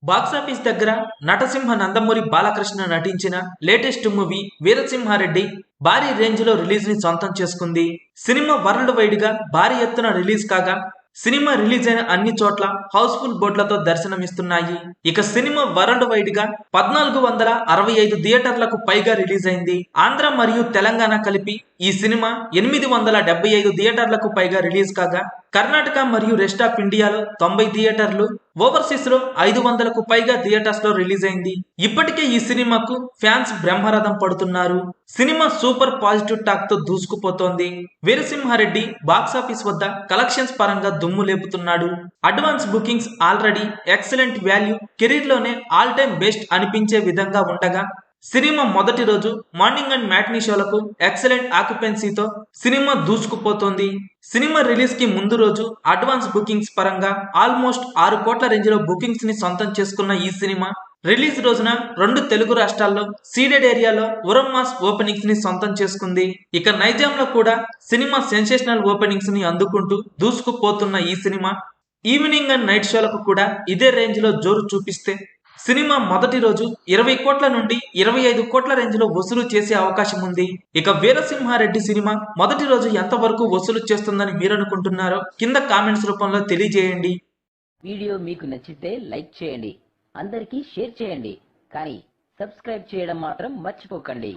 Box office దగ్గర నటసింహ నందమూరి బాలకృష్ణ నటించిన latest movie Veera Simha Reddy భారీ రేంజ్ లో రిలీజ్ ని సొంతం చేసుకుంది. సినిమా వరల్డ్ వైడ్ గా భారీ ఎత్తున రిలీజ్ కాగా సినిమా రిలీజ్ అయిన అన్ని చోట్ల హౌస్ఫుల్ బోర్డులతో దర్శనమిస్తున్నాయి. ఇక సినిమా వరల్డ్ వైడ్ గా 1465 థియేటర్లకు పైగా రిలీజ్ అయింది. ఆంధ్ర మరియు తెలంగాణ కలిపి ఈ సినిమా 875 థియేటర్లకు పైగా రిలీజ్ కాగా కర్ణాటక మరియు రెస్ట్ ఆఫ్ ఇండియాలో 90 థియేటర్లు, ఓవర్సీస్ లో 500కు పైగా థియేటర్స్ లో రిలీజ్ అయింది. ఇప్పటికే ఈ సినిమాకు ఫ్యాన్స్ బ్రహ్మరథం పడుతున్నారు. సినిమా సూపర్ పాజిటివ్ టాక్ తో దూసుకుపోతోంది. వీరసింహారెడ్డి బాక్సాఫీస్ వద్ద కలెక్షన్స్ పరంగా దుమ్ము లేపుతున్నాడు. Advance bookings already excellent value, career లోనే ఆల్ టైమ్ బెస్ట్ అనిపించే విధంగా ఉండగా సినిమా మొదటి రోజు మార్నింగ్ అండ్ మ్యాట్నీ షోలకు ఎక్సలెంట్ ఆక్యుపెన్సీతో సినిమా దూసుకుపోతోంది. సినిమా రిలీజ్ కి ముందు రోజు అడ్వాన్స్ బుకింగ్స్ పరంగా ఆల్మోస్ట్ 6 కోట్ల రేంజ్ లో బుకింగ్స్ ని సొంతం చేసుకున్న ఈ సినిమా రిలీజ్ రోజున 2 తెలుగు రాష్ట్రాల్లో సీడెడ్ ఏరియాలో ఉరం మాస్ ఓపెనింగ్స్ ని సొంతం చేసుకుంది. ఇక నైజాంలో కూడా సినిమా సెన్సేషనల్ ఓపెనింగ్స్ ని అందుకుంటూ దూసుకుపోతున్న ఈ సినిమా ఈవినింగ్ అండ్ నైట్ షోలకు కూడా ఇదే రేంజ్ లో జోరు చూపిస్తే సినిమా మొదటి రోజు 20 కోట్ల నుండి 25 కోట్ల రేంజ్ లో వసూలు చేసే అవకాశం ఉంది. ఇక వీరసింహారెడ్డి సినిమా మొదటి రోజు ఎంత వరకు వసూలు చేస్తుందని మీరు అనుకుంటున్నారో కింద కామెంట్స్ రూపంలో తెలియజేయండి. వీడియో మీకు నచ్చితే లైక్ చేయండి, అందరికీ షేర్ చేయండి, కానీ సబ్స్క్రైబ్ చేయడం మాత్రం మర్చిపోకండి.